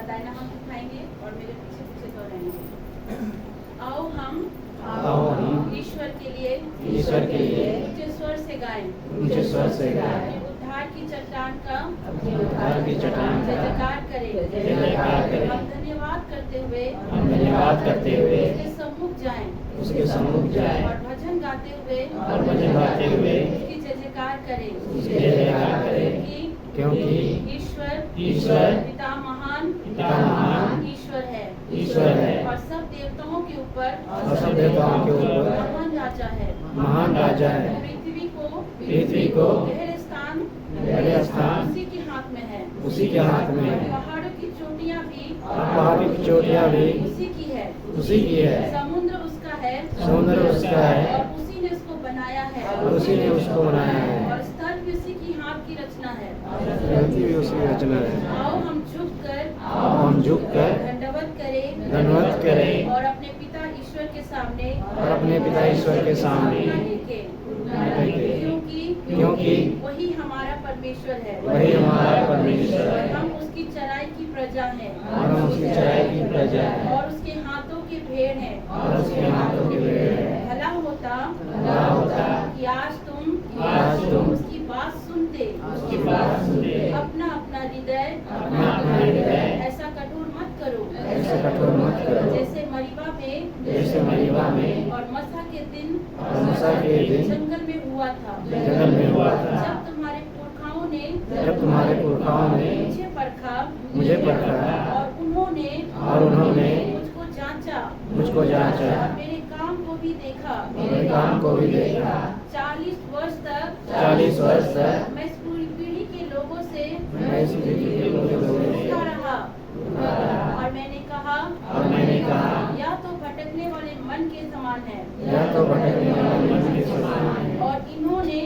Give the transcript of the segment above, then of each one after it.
दाहिना हाथ उठाएंगे और मेरे पीछे पीछे दोहराएंगे। आओ हम ईश्वर के लिए ऊंचे स्वर से गाएं। अपने उद्धार की चट्टान का जय जयकार करें। हम धन्यवाद करते हुए उसके सम्मुख जाएं और भजन गाते हुए उसकी जय जयकार करें। क्योंकि ईश्वर पिता महान ईश्वर है और सब देवताओं के ऊपर महान राजा है। पृथ्वी को गहरे स्थान उसी के हाथ में है। पहाड़ों की चोटियां भी उसी की है। समुद्र उसका है और उसी ने उसको बनाया है। और स्थल भी उसी की हाथ की रचना है। आओ हम झुककर दंडवत करें और अपने पिता ईश्वर के सामने क्योंकि वही हमारा परमेश्वर है। और हम उसकी चराई की प्रजा हैं और उसके हाथों के भेड़ हैं। भला होता कि आज तुम उसकी बात सुनते। अपना हृदय ऐसा कठोर मत करो जैसे मरीबा में और मसा के दिन जंगल में हुआ था। जब तुम्हारे पुरखाओं ने मुझे परखा और उन्होंने मुझको जांचा और मेरे काम को भी देखा। 40 वर्ष तक मैं इस पूरी पीढ़ी के लोगों से पूछता रहा और मैंने कहा या तो भटकने वाले मन के समान है और इन्होंने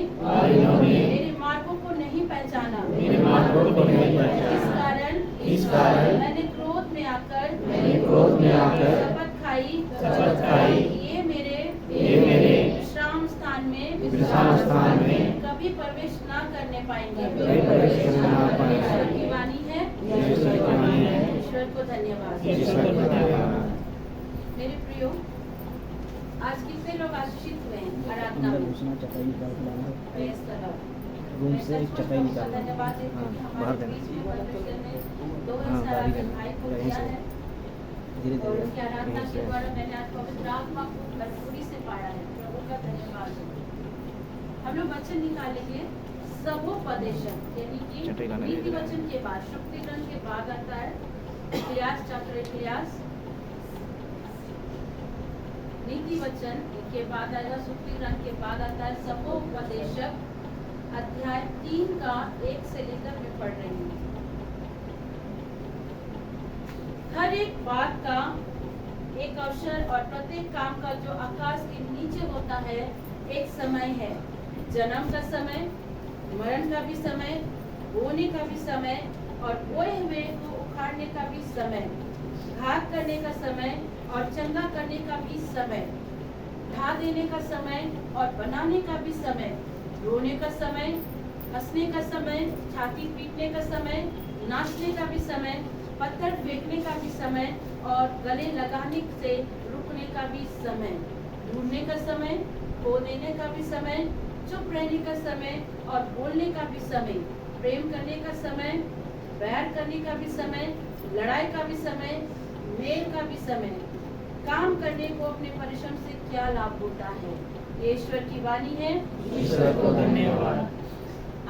मेरे मार्गों को नहीं पहचाना। इस कारण मैंने क्रोध में आकर शपथ खाई ये मेरे विश्राम स्थान में कभी प्रवेश ना करने पाएंगे। ईश्वर की वाणी है। ईश्वर को धन्यवाद। मेरे प्रियो, आज कितने लोग आशीषित हुए हैं आराधना में? Praise the Lord. रूम से एक चटाई निकाल धन्यवाद देती हूँ कि हमारे बीच में परमेश्वर ने 2 आराधन भाई को दिया है और उनकी आराधना के द्वारा मैंने आज पवित्र आत्मा को भरपूरी से पाया है। प्रभु का धन्यवाद। हम लोग वचन निकालेंगे सबोपदेशक, यानी कि नीति वचन के बाद, शक्ति ग्रंथ के बाद आता है इतिहास। नीति वचन के बाद आएगा, शक्ति ग्रंथ के बाद आता है सबोपदेशक। अध्याय 3 का 1 से लेकर मैं पढ़ रही हूँ। हर एक बात का एक अवसर और प्रत्येक काम का जो आकाश के नीचे होता है एक समय है। जन्म का समय, मरण का भी समय, बोने का भी समय और बोए हुए को उखाड़ने का भी समय, घात करने का समय और चंगा करने का भी समय, ढा देने का समय और बनाने का भी समय, रोने का समय, हंसने का समय, छाती पीटने का समय, नाचने का भी समय, पत्थर फेंकने का भी समय और गले लगाने से रुकने का भी समय, ढूंढने का समय, खो देने का भी समय, चुप रहने का समय और बोलने का भी समय, प्रेम करने का समय, बैर करने का भी समय, लड़ाई का भी समय, मेल का भी समय, काम करने को अपने परिश्रम से क्या लाभ होता है। ये ईश्वर की वाणी है। ईश्वर को धन्यवाद।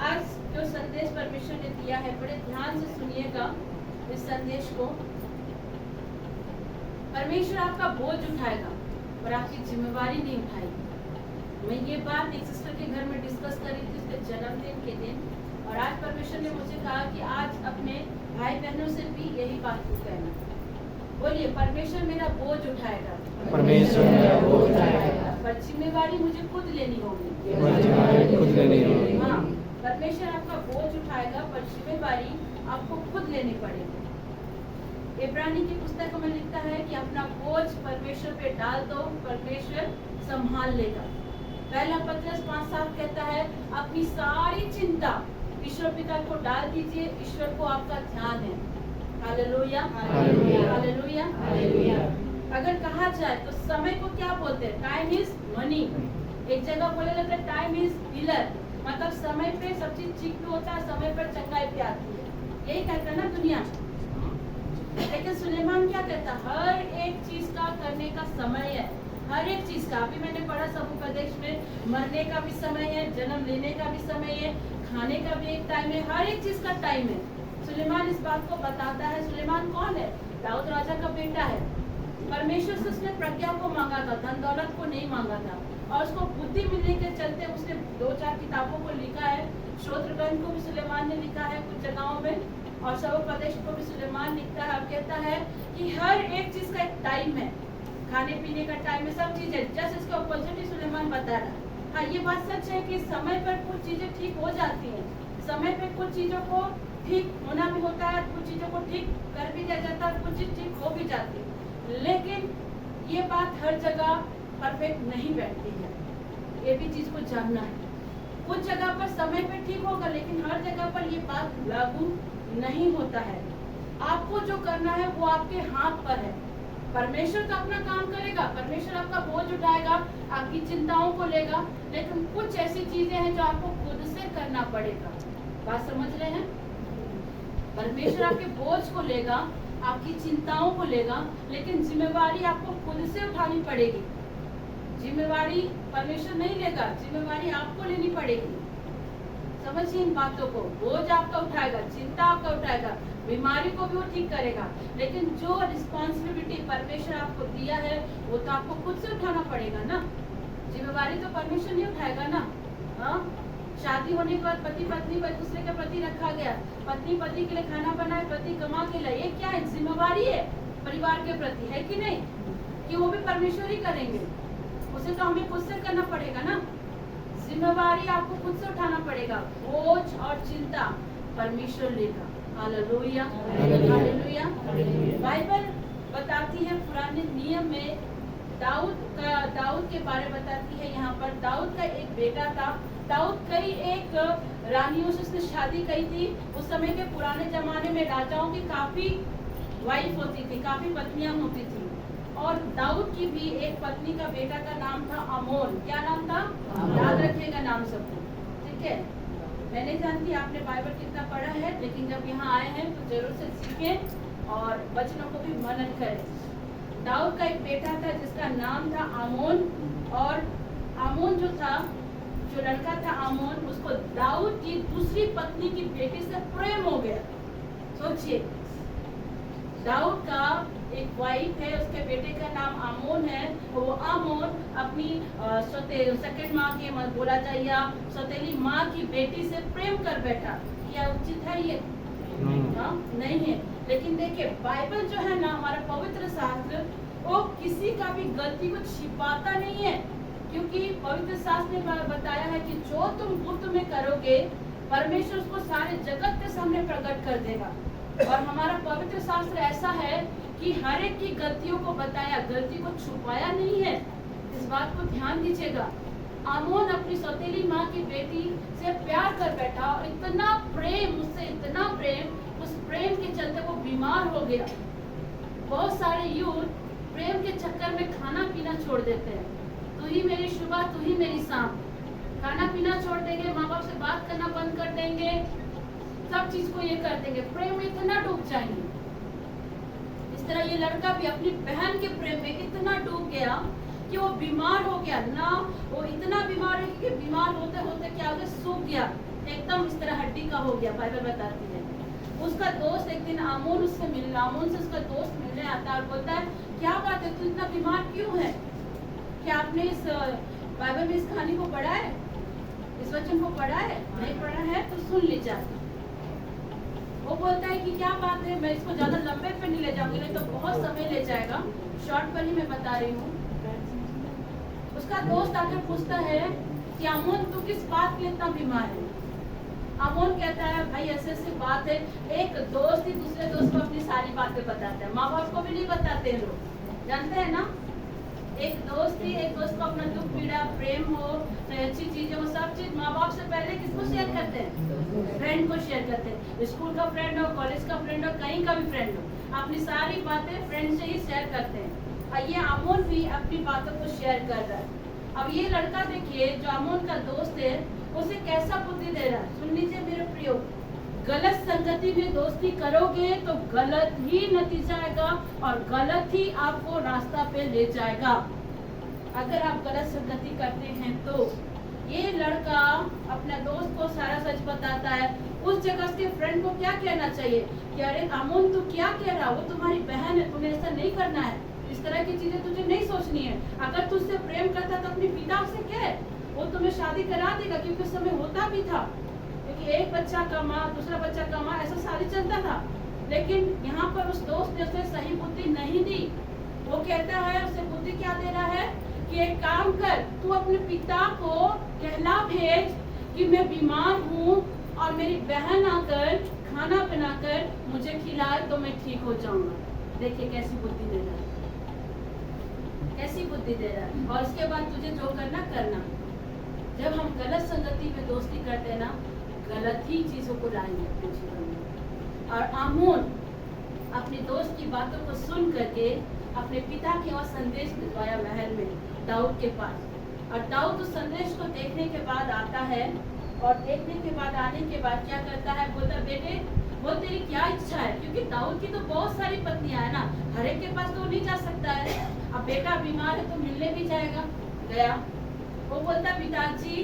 आज जो संदेश परमेश्वर ने दिया है, बड़े ध्यान से सुनिएगा इस संदेश को। परमेश्वर आपका बोझ उठाएगा पर आपकी जिम्मेवारी नहीं उठाएगी। मैं ये बात एक सिस्टर के घर में डिस्कस कर रही थी उसके जन्मदिन के दिन, और आज परमेश्वर ने मुझे कहा कि आज अपने भाई बहनों से भी यही बात को कहना। बोलिए, परमेश्वर मेरा बोझ उठाएगा, परमेश्वर मेरा बोझ उठाएगा, पर जिम्मेवारी मुझे खुद लेनी होगी। हाँ, परमेश्वर आपका बोझ उठाएगा पर जिम्मेवारी आपको खुद लेनी पड़ेगी। इब्रानी की पुस्तक में लिखता है कि अपना बोझ परमेश्वर पे डाल दो, परमेश्वर संभाल लेगा। पहला पत्रस 5:7 कहता है अपनी सारी चिंता ईश्वर पिता को डाल दीजिए, ईश्वर को आपका ध्यान है। Hallelujah hallelujah. हालेलुया। हालेलुया। अगर कहा जाए तो समय को क्या बोलते हैं? Time is money. एक जगह बोले जाते हैं टाइम इज पिलर, मतलब समय पे सब चीज ठीक भी होता है, समय पर चंगाई भी आती है, यही कहता है ना दुनिया। लेकिन सुलेमान क्या कहता है? हर एक चीज का करने का समय है, हर एक चीज का। अभी मैंने पढ़ा समुपदेश में, मरने का भी समय है, जन्म लेने का भी समय है, खाने का भी एक टाइम है, हर एक चीज का टाइम है। सुलेमान इस बात को बताता है। सुलेमान कौन है? दाऊद राजा का बेटा है। परमेश्वर से उसने प्रज्ञा को मांगा था, धन दौलत को नहीं मांगा था, और उसको बुद्धि मिलने के चलते उसने 2-4 किताबों को लिखा है। श्रोत्र ग्रंथ को भी सुलेमान ने लिखा है कुछ जगहों में, और समुपदेश को भी सुलेमान लिखता है और कहता है कि हर एक चीज का एक टाइम है, खाने पीने का टाइम है, सब चीजें। जस्ट इसके ऑपोजिट ही सुलेमान बता रहा है। हाँ, ये बात सच है कि समय पर कुछ चीजें ठीक हो जाती हैं, समय पे कुछ चीजों को ठीक होना भी होता है, कुछ चीजों को ठीक कर भी दिया जाता है, कुछ चीज ठीक हो भी जाती है। लेकिन ये बात हर जगह परफेक्ट नहीं बैठती है, ये भी चीज को जानना है। कुछ जगह पर समय पे ठीक होगा, लेकिन हर जगह पर ये बात लागू नहीं होता है। आपको जो करना है वो आपके हाथ पर है। परमेश्वर तो अपना काम करेगा, परमेश्वर आपका बोझ उठाएगा, आपकी चिंताओं को लेगा, लेकिन कुछ ऐसी चीजें हैं जो आपको खुद से करना पड़ेगा। बात समझ रहे हैं? परमेश्वर आपके बोझ को लेगा, आपकी चिंताओं को लेगा, लेकिन जिम्मेवारी आपको खुद से उठानी पड़ेगी। जिम्मेवारी परमेश्वर नहीं लेगा, जिम्मेवारी आपको लेनी पड़ेगी। समझिए इन बातों को। बोझ आपका उठाएगा, चिंता आपका उठाएगा, बीमारी को भी वो ठीक करेगा, लेकिन जो रिस्पॉन्सिबिलिटी परमेश्वर आपको दिया है वो तो आपको खुद से उठाना पड़ेगा ना। जिम्मेवारी तो परमेश्वर नहीं उठाएगा ना। हाँ, शादी होने के बाद पति पत्नी को एक दूसरे के प्रति रखा गया, पत्नी पति के लिए खाना बनाए, पति कमा के लाए, ये क्या है? जिम्मेवारी है परिवार के प्रति, है कि नहीं? कि वो भी परमेश्वर ही करेंगे, उसे तो हमें खुद से करना पड़ेगा ना। जिम्मेवारी आपको खुद से उठाना पड़ेगा, बोझ और चिंता परमेश्वर लेगा। Hallelujah hallelujah. बाइबल बताती है पुराने नियम में दाऊद के बारे बताती है। यहाँ पर दाऊद का एक बेटा था। दाऊद कई एक रानियों से उसने शादी की थी। उस समय के पुराने जमाने में राजाओं की काफी वाइफ होती थी, काफी पत्नियां होती थी, और दाऊद की भी एक पत्नी का बेटा का नाम था आमोन। क्या नाम था? याद रखिएगा नाम सबको, ठीक है? मैं नहीं जानती आपने बाइबल कितना पढ़ा है, लेकिन जब यहाँ आए हैं तो जरूर से सीखें और वचनों को भी मनन करें। दाऊद का एक बेटा था जिसका नाम था आमोन, और आमोन जो था, जो लड़का था आमोन, उसको दाऊद की दूसरी पत्नी की बेटी से प्रेम हो गया। सोचिए, दाऊद का एक वाइफ है, उसके बेटे का नाम आमोन है, वो आमोन अपनी सेकंड माँ की बोला जाए या सौतेली माँ की बेटी से प्रेम कर बैठा। क्या उचित है ये? हाँ, नहीं है। लेकिन देखिए बाइबल जो है ना, हमारा पवित्र शास्त्र, वो किसी का भी गलती को छिपाता नहीं है, क्योंकि पवित्र शास्त्र ने बताया है कि जो तुम गुप्त में करोगे परमेश्वर उसको सारे जगत के सामने प्रकट कर देगा। और हमारा पवित्र शास्त्र ऐसा है कि हर एक की गलतियों को बताया, गलती को छुपाया नहीं है। इस बात को ध्यान दीजिएगा। आमोन अपनी सौतेली माँ की बेटी से प्यार कर बैठा, और इतना प्रेम, उससे इतना प्रेम, उस प्रेम के चलते वो बीमार हो गया। बहुत सारे यूथ प्रेम के चक्कर में खाना पीना छोड़ देते हैं। तू ही मेरी सुबह, तू ही मेरी शाम, खाना पीना छोड़ देंगे, माँ बाप से बात करना बंद कर देंगे, सब चीज को ये कर देंगे, प्रेम में इतना डूब जाएंगे। इस तरह ये लड़का भी अपनी बहन के प्रेम में इतना डूब गया कि वो बीमार हो गया ना। वो इतना बीमार है कि बीमार होते होते क्या हो गया, सूख गया एकदम, इस तरह हड्डी का हो गया। बाइबल बताती है। उसका दोस्त एक दिन आमोन से उसका दोस्त मिलने आता है और बोलता है, क्या बात है, तू इतना बीमार क्यों है? क्या आपने इस बाइबल में इस कहानी को पढ़ा है, इस वचन को पढ़ा है? नहीं पढ़ा है तो सुन लीजिए। वो बोलता है कि क्या बात है, मैं इसको ज्यादा लंबे पे नहीं ले जाऊंगी, नहीं तो बहुत समय ले जाएगा, शॉर्ट पर ही मैं बता रही हूँ। उसका दोस्त आकर पूछता है कि आमोन तू किस बात के लिए इतना बीमार है? आमोन कहता है, भाई ऐसे ऐसी बात है, एक दोस्त ही दूसरे दोस्त को अपनी सारी बातें बताता है, माँ बाप को भी नहीं बताते हैं लोग, जानते हैं ना। एक दोस्त को अपना दुख पीड़ा प्रेम हो अच्छी चीजें हो सब चीज माँ बाप से पहले किसको शेयर करते हैं? फ्रेंड को शेयर करते हैं। स्कूल का फ्रेंड हो, कॉलेज का फ्रेंड हो, कहीं का भी फ्रेंड हो, अपनी सारी बातें फ्रेंड से ही शेयर करते हैं। और ये आमोन भी अपनी बातों को शेयर कर रहा है। अब ये लड़का देखिए जो आमोन का दोस्त है उसे कैसा बुद्धि दे रहा है, सुन लीजिए मेरे प्रियो। गलत संगति में दोस्ती करोगे तो गलत ही नतीजा आएगा और गलत ही आपको रास्ता पे ले जाएगा। अगर आप गलत संगति करते हैं तो ये लड़का अपने दोस्त को सारा सच बताता है। उस जगह उसके फ्रेंड को क्या कहना चाहिए कि अरे आमोन तू क्या कह रहा, वो तुम्हारी बहन है, तुम्हें ऐसा नहीं करना है, इस तरह की चीजें तुझे नहीं सोचनी है। अगर तुझसे प्रेम करता तो अपने पिता से कह, वो तुम्हें शादी करा देगा, क्योंकि उस समय होता भी था, क्योंकि एक बच्चा का माँ दूसरा बच्चा का माँ ऐसा शादी चलता था। लेकिन यहाँ पर उस दोस्त ने उसे सही बुद्धि नहीं दी। वो कहता है, उसे बुद्धि क्या दे रहा है कि एक काम कर, तू अपने पिता को कहला भेज कि मैं बीमार हूँ और मेरी बहन आकर खाना बनाकर मुझे खिलाए तो मैं ठीक हो जाऊंगा। देखिए कैसी बुद्धि दे रहा है, कैसी बुद्धि दे रहा है। और उसके बाद तुझे जो करना करना। जब हम गलत संगति में दोस्ती करते हैं ना, गलत ही चीजों को लाएंगे अपने जीवन में। और आमोन अपने दोस्त की बातों को सुन करके अपने पिता के और संदेश भिजवाया महल में दाऊद के पास। और दाऊद उस संदेश को देखने के बाद आता है, और देखने के बाद आने के बाद क्या करता है, बोलता बेटे वो तेरी क्या इच्छा है, क्योंकि दाऊद की तो बहुत सारी पत्नियां है ना, हर एक के पास तो नहीं जा सकता है। अब बेटा बीमार है तो मिलने भी जाएगा, गया। वो बोलता पिताजी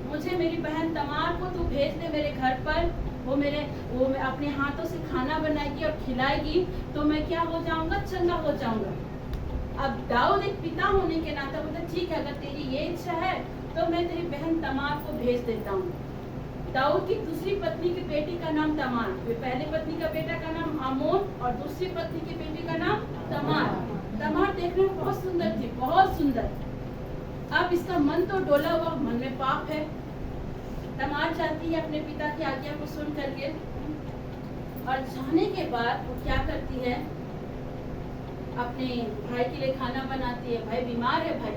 मुझे मेरी बहन तमार को तू भेज दे मेरे घर पर, वो मैं अपने हाथों से खाना बनाएगी और खिलाएगी तो मैं क्या हो जाऊंगा, चंगा हो जाऊंगा। अब दाऊद एक पिता होने के नाते बोलता ठीक है, अगर तेरी ये इच्छा है तो मैं तेरी बहन तमार को भेज देता हूँ। दाऊद की दूसरी पत्नी की बेटी का नाम तमार, पहली पत्नी का बेटा का नाम आमोन और दूसरी पत्नी की बेटी का नाम तमार। तमार देखने में बहुत सुंदर थी, बहुत सुंदर। अब इसका मन तो डोला हुआ, मन में पाप है। तमार जाती है अपने पिता की आज्ञा को सुन करके, और जाने के बाद वो क्या करती है, अपने भाई के लिए खाना बनाती है। भाई बीमार है, भाई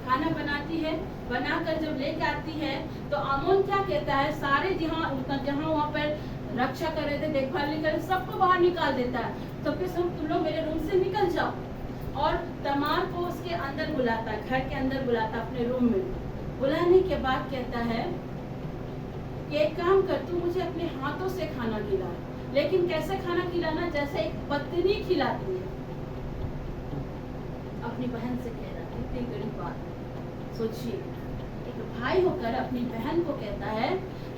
खाना बनाती है। बनाकर जब लेके आती है तो आमोन क्या कहता है, सारे जहाँ वहाँ पर रक्षा कर रहे थे, देखभाल नहीं कर रहे, सबको बाहर निकाल देता है। तो फिर तुम लोग मेरे रूम से निकल जाओ। और तमार को उसके अंदर बुलाता है, घर के अंदर बुलाता है, अपने रूम में। बुलाने के बाद कहता है कि एक काम कर, तू मुझे अपने हाथों से खाना खिला। लेकिन कैसे खाना खिलाना, जैसे एक पत्नी खिलाती है। अपनी बहन से कह रहा है, कितनी बड़ी बात। सोचिए, एक भाई होकर अपनी बहन को कहता है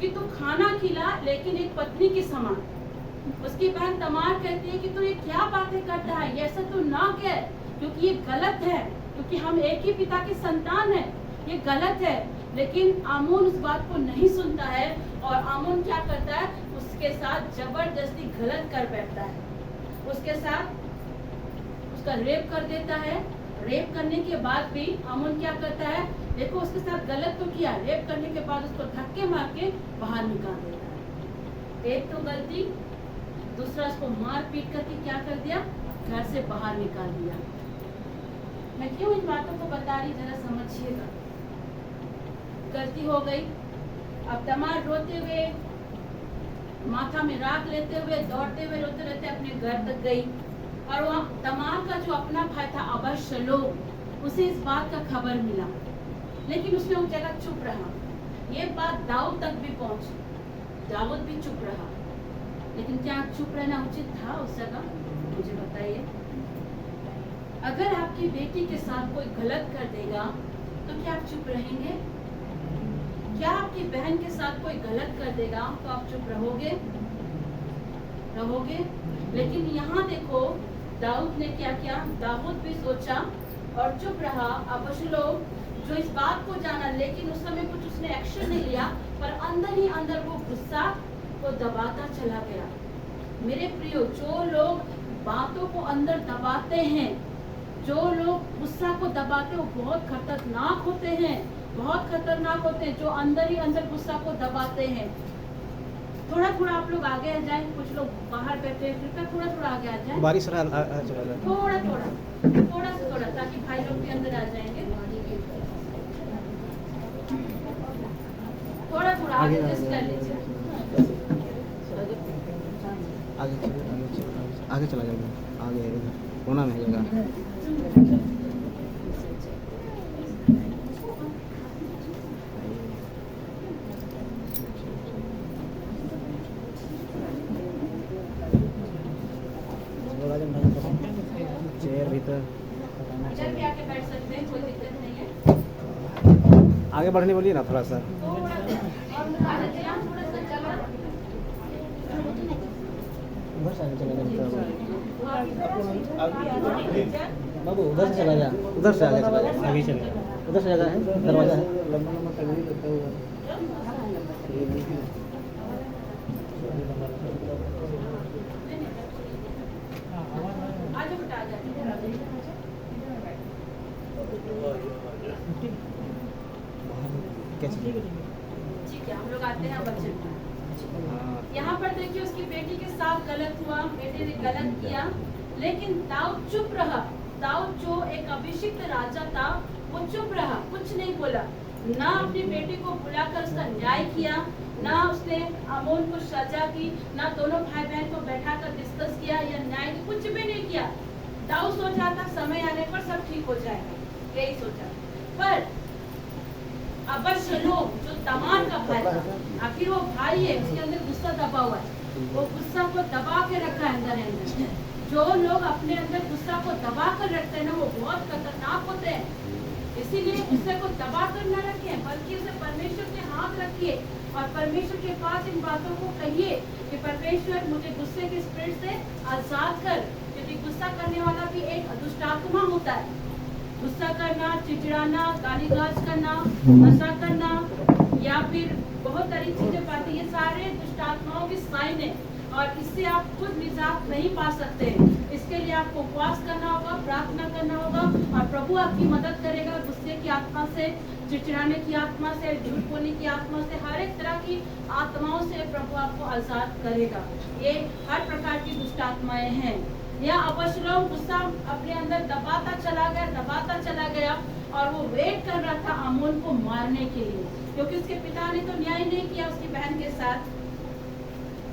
कि तू खाना खिला, लेकिन एक पत्नी के समान। उसकी बहन तमार कहती है कि तू ये क्या बातें करता है, ये ऐसा तू ना कह, क्योंकि ये गलत है, क्योंकि हम एक ही पिता की संतान है, ये गलत है। लेकिन आमोन उस बात को नहीं सुनता है, और आमोन क्या करता है, उसके साथ जबरदस्ती गलत कर बैठता है। उसके साथ उसका रेप कर देता है। रेप करने के बाद भी आमोन क्या करता है, देखो उसके साथ गलत तो किया, रेप करने के बाद उसको धक्के मार के बाहर निकाल देता है। एक तो गलती, दूसरा उसको मार पीट करके क्या कर दिया, घर से बाहर निकाल दिया। मैं क्यों इन बातों को बता रही, जरा समझिएगा। गलती हो गई। अब तमार रोते हुए, माथा में राख लेते हुए, दौड़ते हुए, रोते रहते अपने घर तक गई। और वहाँ तमार का जो अपना भाई था अबशलोम, उसे इस बात का खबर मिला, लेकिन उसने उस जगह चुप रहा। ये बात दाऊद तक भी पहुंची, दाऊद भी चुप रहा। लेकिन क्या चुप रहना उचित था उस जगह, मुझे बताइए। अगर आपकी बेटी के साथ कोई गलत कर देगा तो क्या आप चुप रहेंगे? क्या आपकी बहन के साथ कोई गलत कर देगा तो आप चुप रहोगे? लेकिन यहाँ देखो दाऊद ने क्या किया, दाऊद भी सोचा और चुप रहा। अबशलोम जो इस बात को जाना, लेकिन उस समय कुछ उसने एक्शन नहीं लिया, पर अंदर ही अंदर वो गुस्सा को दबाता चला गया। मेरे प्रियो, जो लोग बातों को अंदर दबाते हैं, जो लोग गुस्सा को दबाते हैं, वो बहुत खतरनाक होते हैं, बहुत खतरनाक होते हैं, जो अंदर ही अंदर गुस्सा को दबाते हैं। थोड़ा थोड़ा आप लोग आगे आ जाए, कुछ लोग बाहर बैठे हैं, कृपया थोड़ा थोड़ा आगे आ जाए, बारिश थोड़ा थोड़ा थोड़ा ताकि भाई लोग भी अंदर आ जाएंगे। थोड़ा आगे एडजस्ट कर लीजिए। आगे चला जाएगा, आगे कोना में जगह। चेयर भीतर इधर भी आके बैठ सकते हैं, कोई दिक्कत नहीं है। आगे बढ़ने बोलिए ना थोड़ा सा। थोड़ा सा और आगे चला, थोड़ा सा चला। उधर से आगे चला जा हाँ, बाबू, उधर से चला जा, उधर से आगे चला जा, आगे चले जा, उधर से जगह है, दरवाजा है। आगे बेटा, आगे। कैसे? ठीक है, हम लोग आते हैं बच्चे को। हाँ। यहाँ पर देखिए उसकी बेटी के साथ गलत हुआ, बेटे ने गलत किया, लेकिन दाऊद चुप रहा। दाऊद जो एक अभिषिक्त राजा था, वो चुप रहा, कुछ नहीं बोला। ना अपनी बेटी को बुलाकर उसका न्याय किया, ना उसने आमोन को सजा की, ना दोनों भाई बहन को बैठाकर डिस्कस किया या न्याय, कुछ भी नहीं किया। दाऊद सोचा था समय आने पर सब ठीक हो जाएगा, यही सोचा। पर अबशलोम जो तमार का भाई था, आखिर वो भाई है, उसके अंदर गुस्सा दबा हुआ है, वो गुस्सा को दबा के रखा है अंदर। जो लोग अपने अंदर गुस्सा को दबा कर रखते हैं ना, वो बहुत खतरनाक होते हैं। इसीलिए गुस्से को दबा कर न रखें, बल्कि उसे परमेश्वर के हाथ रखिए और परमेश्वर के पास इन बातों को कहिए कि परमेश्वर मुझे गुस्से के स्पिरिट से आजाद कर, क्योंकि गुस्सा करने वाला भी एक दुष्ट आत्मा होता है। गुस्सा करना, चिड़चिड़ाना, गाली गलौज करना, मजाक करना या फिर बहुत सारी चीजें बातें, ये सारे दुष्ट आत्माओं की साइन है और इससे आप खुद निजात नहीं पा सकते। इसके लिए आपको उपवास करना होगा, प्रार्थना करना होगा और प्रभु आपकी मदद करेगा। गुस्से की आत्मा से, चिड़चिड़ाने की आत्मा से, झूठ बोलने की आत्मा से, हर एक तरह की आत्माओं से प्रभु आपको आजाद करेगा। ये हर प्रकार की दुष्ट आत्माएं हैं। यह अबशलोम गुस्सा अपने अंदर दबाता चला गया और वो वेट कर रहा था आमोन को मारने के लिए, क्योंकि उसके पिता ने तो न्याय नहीं किया उसकी बहन के साथ।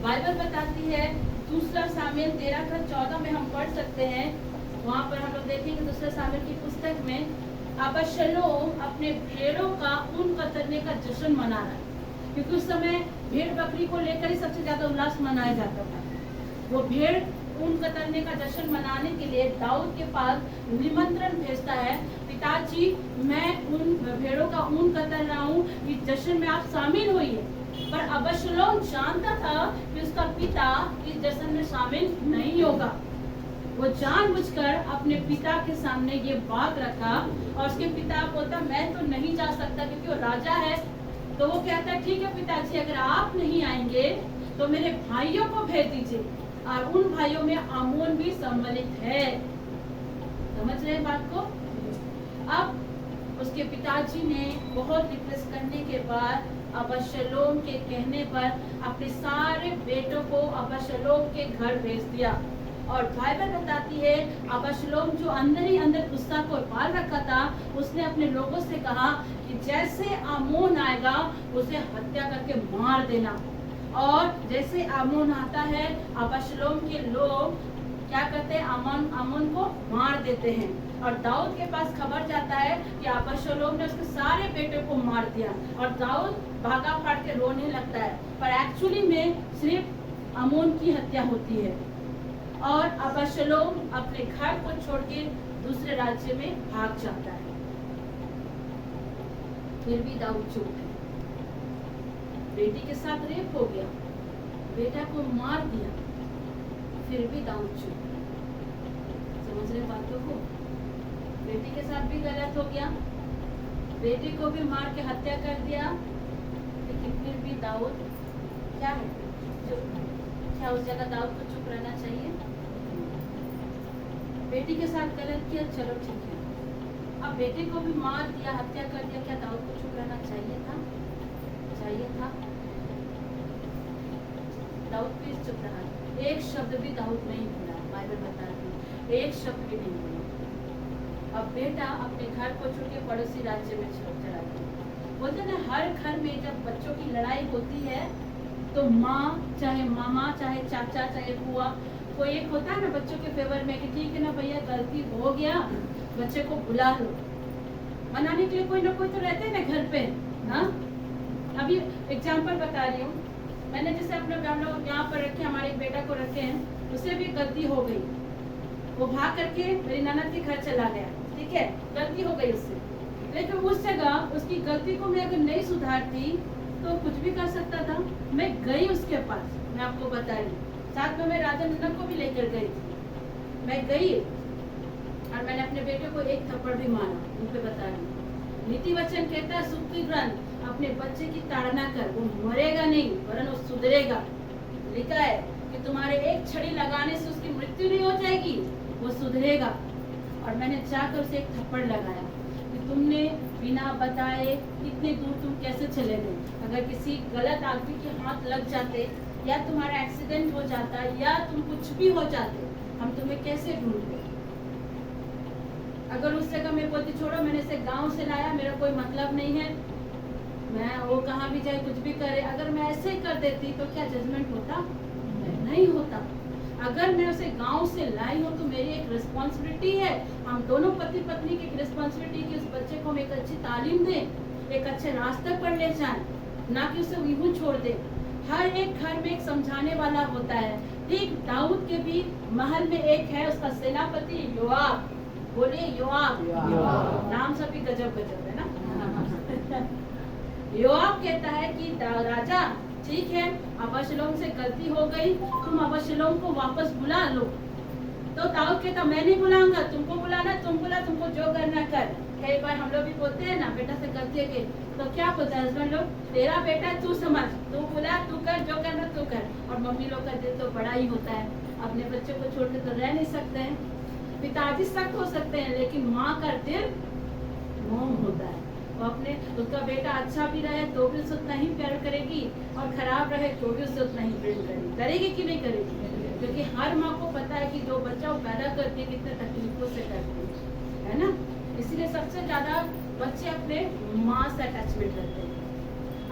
बाइबल बताती है, दूसरा सामुएल 13:14 में हम पढ़ सकते हैं। वहाँ पर हम लोग देखेंगे दूसरा सामुएल की पुस्तक में अबशलोम अपने भेड़ों का ऊन कतरने का जश्न मना रहा है, क्योंकि उस समय भेड़ बकरी को लेकर ही सबसे ज्यादा उल्लास मनाया जाता था। वो भेड़ ऊन कतरने का जश्न मनाने के लिए दाऊद के पास निमंत्रण भेजता है, पिताजी मैं उन भेड़ों का ऊन कतर रहा हूँ, इस जश्न में आप शामिल होइए। पर अबशलोम जानता था कि उसका पिता इस जश्न में शामिल नहीं होगा। वो जानबूझकर अपने पिता के सामने ये बात रखा और उसके पिता बोलता मैं तो नहीं जा सकता क्योंकि वो राजा है। तो वो कहता है ठीक है पिताजी, अगर आप नहीं आएंगे तो मेरे भाइयों को भेज दीजिए, और उन भाइयों में आमोन भी सम्मिलित है। समझ रहे बात को? अब उसके पिताजी ने बहुत रिक्वेस्ट करने के बाद अबशलोम के कहने पर अपने सारे बेटों को अबशलोम के घर भेज दिया। और बाइबल बताती है अबशलोम जो अंदर ही अंदर गुस्सा को पाल रखा था, उसने अपने लोगों से कहा कि जैसे आमोन आएगा उसे हत्या करके मार देना। और जैसे आमोन आता है अबशलोम के लोग क्या करते हैं, आमोन को मार देते हैं। और दाऊद के पास खबर जाता है कि अबशलोम ने उसके सारे बेटों को मार दिया और दाऊद भागा फाड़ के रोने लगता है। पर एक्चुअली में सिर्फ आमोन की हत्या होती है और अबशलोम अपने घर को छोड़ के दूसरे राज्य में भाग जाता है। फिर भी दाऊद चुप है। बेटी के साथ रेप हो गया, बेटा को मार दिया, फिर भी दाऊद चुप। समझ रहे बातों को? बेटी के साथ भी गलत हो गया, बेटी को भी मार के हत्या कर दिया, लेकिन फिर भी दाऊद क्या है, चुप। क्या उस जगह दाऊद को चुप रहना चाहिए? बेटी के साथ गलत किया, चलो ठीक है। अब बेटे को भी मार दिया, हत्या कर दिया, क्या दाऊद को चुप रहना चाहिए था? चाहिए था। दाऊद भी चुप रहा, एक शब्द भी दाऊद नहीं बोला। बाइबल बताती है एक शब्द भी नहीं बोला। अब बेटा अपने घर को छोड़ के पड़ोसी राज्य में चला गया। बोलते ना हर घर में जब बच्चों की लड़ाई होती है तो माँ चाहे मामा चाहे चाचा चाहे बुआ कोई एक होता है ना बच्चों के फेवर में कि ठीक है ना भैया गलती हो गया, बच्चे को बुला लो। मनाने के लिए कोई ना कोई तो रहते हैं ना घर पे। हाँ, अभी एग्जाम्पल बता रही हूँ। मैंने जैसे अपने हम लोग यहाँ पर रखे, हमारे एक बेटा को रखे हैं, उससे भी गलती हो गई। वो भाग करके मेरी ननद के घर चला गया, ठीक है, गलती हो गई उससे। लेकिन उस जगह उसकी गलती को मैं अगर नहीं सुधारती तो कुछ भी कर सकता था। मैं गई उसके पास, मैं आपको बता रही, साथ में मैं राजा ननद को भी लेकर गई थी। मैं गई और मैंने अपने बेटे को एक थप्पड़ भी मारा। उन पे बता रही, नीति वचन कहता है सुक्ति ग्रंथ अपने बच्चे की ताड़ना कर, वो मरेगा नहीं वरन वो सुधरेगा। लिखा है कि तुम्हारे एक छड़ी लगाने से उसकी मृत्यु नहीं हो जाएगी, वो सुधरेगा। और मैंने जाकर उसे एक थप्पड़ लगाया कि तुमने बिना बताए इतने दूर तुम कैसे चले गए। अगर किसी गलत आदमी के हाथ लग जाते या तुम्हारा एक्सीडेंट हो जाता या तुम कुछ भी हो जाते, हम तुम्हें कैसे ढूंढते। अगर उस जगह मैं बोलती छोड़ो, मैंने इसे गांव से लाया, मेरा कोई मतलब नहीं है, मैं वो कहाँ भी जाए कुछ भी करे, अगर मैं ऐसे ही कर देती तो क्या जजमेंट होता? नहीं होता। अगर मैं उसे गांव से लाई हूँ तो मेरी एक रिस्पॉन्सिबिलिटी है, हम दोनों पति पत्नी की रिस्पॉन्सिबिलिटी कि उस बच्चे को हम एक अच्छी तालीम दें, एक अच्छे रास्ते पर ले जाएं, ना कि उसे यूं छोड़ दे। हर एक घर में एक समझाने वाला होता है। ठीक दाऊद के भी महल में एक है, उसका सेनापति योआब। बोलिए योआब। नाम सभी गजब गजब है ना। योआब कहता है कि राजा ठीक है, अबशलोम से गलती हो गई, तुम अबशलोम को वापस बुला लो। तो दाऊद कहता मैं नहीं बुलाऊंगा, तुमको बुलाना तुम बुला, तुमको जो करना कर। कई बार हम लोग भी बोलते हैं ना बेटा से गलती है कि तो क्या बोलते हैं हस्बैंड लोग, तेरा बेटा तू समझ, तू बुला, तू कर, जो करना तू कर। और मम्मी लोग का दिल तो बड़ा ही होता है, अपने बच्चों को छोड़ के तो रह नहीं सकते हैं। पिताजी सख्त हो सकते हैं लेकिन माँ का दिल मोम होता है। वो अपने उसका बेटा अच्छा भी रहे तो भी उससे उतना ही प्यार करेगी और खराब रहे तो भी उससे उतना ही प्रेम करेगी। करेगी कि नहीं करेगी? क्योंकि हर माँ को पता है कि जो बच्चा वो पैदा करती है कितने तकलीफों से करती है ना। इसलिए सबसे ज्यादा बच्चे अपने माँ से अटैचमेंट रखते हैं।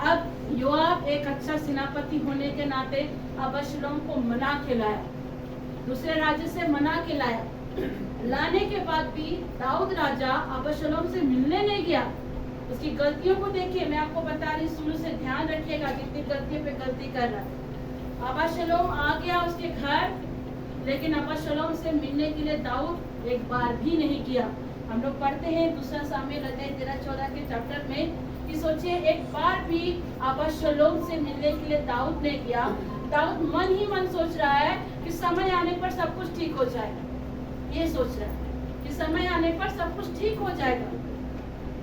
अब योआब एक अच्छा सेनापति होने के नाते अबशलोम को मना के लाया, दूसरे राज्य से मना के लाया। लाने के बाद भी दाऊद राजा अबशलोम से मिलने नहीं गया। उसकी गलतियों को देखिए, मैं आपको बता रही, शुरू से ध्यान रखिएगा कितनी गलतियों पे गलती कर रहा है। अबशलोम आ गया उसके घर, लेकिन अबशलोम से मिलने के लिए दाऊद एक बार भी नहीं किया। हम लोग पढ़ते हैं दूसरा सामुएल अध्याय 13-14 के चैप्टर में कि सोचिए एक बार भी अबशलोम से मिलने के लिए दाऊद ने किया। दाऊद मन ही मन सोच रहा है कि समय आने पर सब कुछ ठीक हो जाएगा, ये सोच रहा है कि समय आने पर सब कुछ ठीक हो जाएगा।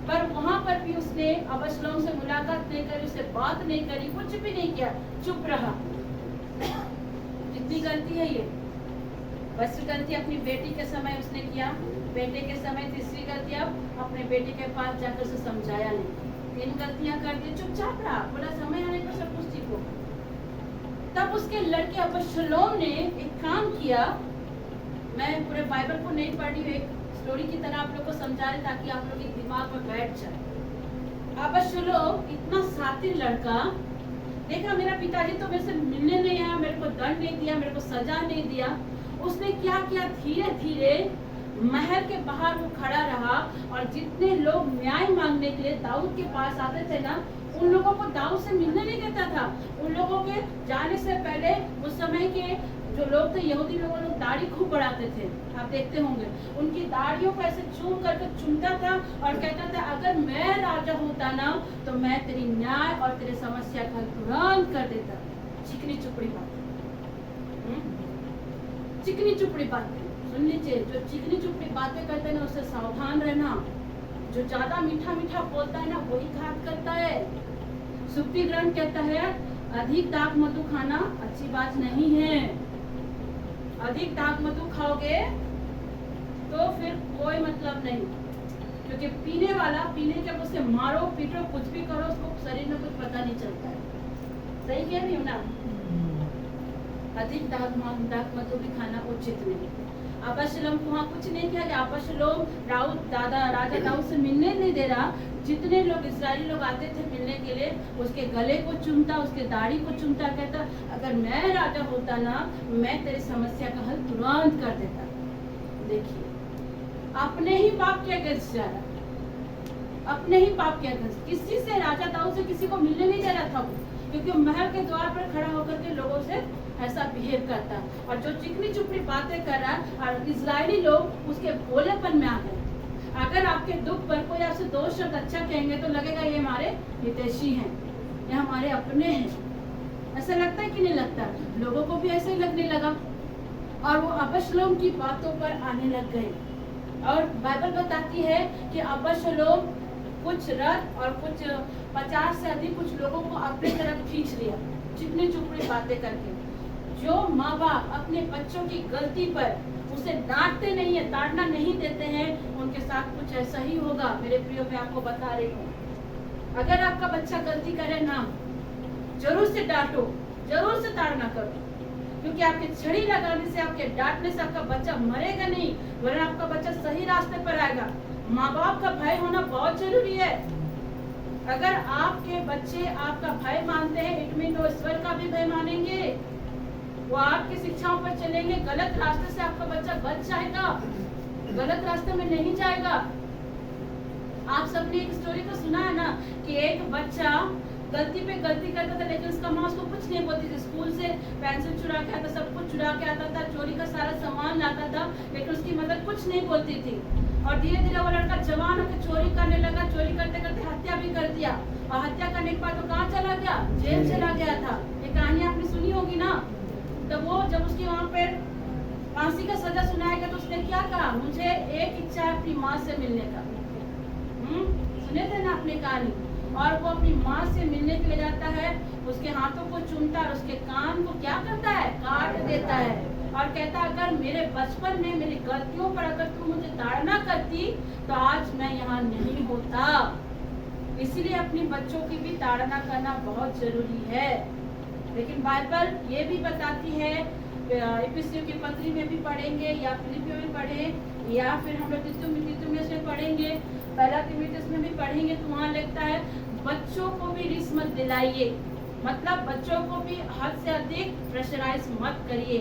पर वहां पर भी उसने अबशलोम से मुलाकात नहीं करी, उससे बात नहीं करी, कुछ भी नहीं किया, चुप रहा। कितनी गलती है ये। फर्स्ट गलती अपनी बेटी के समय उसने किया, बेटे के समय तीसरी गलती अब अपने बेटे के पास जाकर उसे समझाया नहीं। 3 गलतियां कर दी, चुपचाप रहा, बोला समय आने पर सब कुछ ठीक होगा। तब उसके लड़के अबशलोम ने एक काम किया, मैं पूरे बाइबल को नहीं पढ़ी हूँ, एक स्टोरी की तरह आप लोग को समझा रहे ताकि आप लोग के दिमाग में बैठ जाए। अबशलोम इतना शातिर लड़का, देखा मेरा पिताजी तो मेरे से मिलने नहीं आया, मेरे को दंड नहीं दिया, मेरे को सजा नहीं दिया। उसने क्या किया, धीरे धीरे महल के बाहर वो खड़ा रहा और जितने लोग न्याय मांगने के लिए दाऊद के पास आते थे ना, उन लोगों को दाऊद से मिलने नहीं देता था। उन लोगों के जाने से पहले उस समय के जो लोग थे, यहूदी लोग दाढ़ी खूब बढ़ाते थे, आप देखते होंगे, उनकी दाढ़ियों को ऐसे चूम करके चुमता था और कहता था अगर मैं राजा होता ना तो मैं तेरी न्याय और तेरी समस्या का तुरंत कर देता। चिकनी चुपड़ी बात, चिकनी चुपड़ी बातें सुन लीजिए। जो चिकनी चुपड़ी बातें करते हैं ना उससे सावधान रहना। जो ज्यादा मीठा मीठा बोलता है ना वही घात करता है। सुक्ति ग्रंथ कहता है अधिक दाख मधु खाना अच्छी बात नहीं है। अधिक दाख मधु खाओगे तो फिर कोई मतलब नहीं, क्योंकि पीने वाला पीने के उसे मारो पीटो कुछ भी करो उसको शरीर में कुछ पता नहीं चलता है। सही कह रही हूँ ना? अधिक दाख मधु भी खाना उचित नहीं। अबशलोम को वहाँ कुछ नहीं किया गया। अबशलोम राजा दाऊद से मिलने नहीं दे रहा। जितने लोग इस्राएली लोग आते थे मिलने के लिए, उसके गले को चूमता, उसके दाढ़ी को चूमता, कहता अगर मैं राजा होता ना, मैं तेरी समस्या का हल तुरंत कर देता। देखिए, अपने ही पाप के अगेंस्ट जा रहा, अपने ही पाप के अगेंस्ट। किसी से, राजा दाऊद से किसी को मिलने नहीं दे रहा था वो, क्योंकि महल के द्वार पर खड़ा होकर के लोगों से ऐसा बिहेव करता, और जो चिकनी चुपड़ी बातें कर रहा है, और इजरायली लोग उसके भोलेपन में आ गए। अगर आपके दुख पर कोई आपसे दो शब्द अच्छा कहेंगे तो लगेगा ये हमारे हितैषी हैं, ये हमारे अपने हैं। ऐसा लगता है कि नहीं लगता? लोगों को भी ऐसे ही लगने लगा, और वो अबशलोम की बातों पर आने लग गए। और बाइबल बताती है कि अबशलोम कुछ रथ और कुछ 50 से अधिक कुछ लोगों को अपनी तरफ खींच लिया, चिकनी चुपड़ी बातें करके। जो माँ बाप अपने बच्चों की गलती पर उसे डांटते नहीं है, ताड़ना नहीं देते हैं, उनके साथ कुछ ऐसा ही होगा। मेरे प्रियो, मैं आपको बता रही हूँ, अगर आपका बच्चा गलती करे ना, जरूर से डांटो, जरूर से ताड़ना करो, क्योंकि आपके छड़ी लगाने से, आपके डांटने से आपका बच्चा मरेगा नहीं, वरना आपका बच्चा सही रास्ते पर आएगा। माँ बाप का भय होना बहुत जरूरी है। अगर आपके बच्चे आपका भय मानते हैं, इट मीन वो ईश्वर का भी भय मानेंगे, वो आपकी शिक्षाओं पर चलेंगे। गलत रास्ते से आपका बच्चा बच जाएगा, गलत रास्ते में नहीं जाएगा। आप सबने एक स्टोरी तो सुना है ना कि एक बच्चा गलती पे गलती करता था, लेकिन उसका माँ उसको कुछ नहीं बोलती थी। स्कूल से पेंसिल चुरा के आता, सब कुछ चुरा के आता था, चोरी का सारा सामान लाता था, लेकिन उसकी मदर कुछ नहीं बोलती थी। और धीरे धीरे वो लड़का जवान होकर चोरी करने लगा, चोरी करते करते हत्या भी कर दिया, और हत्या करने के बाद वो कहाँ चला गया? जेल चला गया था। ये कहानी आपने सुनी होगी ना। तो वो जब उसकी वहाँ पे फांसी का सजा सुनाया गया तो उसने क्या कहा? मुझे एक इच्छा है अपनी माँ से मिलने का। सुने थे ना अपनी कहानी। और वो अपनी माँ से मिलने के लिए जाता है, उसके हाथों को चूमता है, उसके कान को क्या करता है? काट देता है, और कहता अगर मेरे बचपन में मेरी गलतियों पर अगर तुम मुझे ताड़ना करती तो आज मैं यहाँ नहीं होता। इसीलिए अपने बच्चों की भी ताड़ना करना बहुत जरूरी है। लेकिन बाइबल ये भी बताती है, इफिसियों की पत्री में भी पढ़ेंगे, या फिलिपियों में पढ़े, या फिर हम लोग तीतुमियुस में पढ़ेंगे, पहला तीमुथियुस में भी पढ़ेंगे, तो वहाँ लिखता है बच्चों को भी रिस्क मत दिलाइए, मतलब बच्चों को भी हद से अधिक प्रेशराइज मत करिए।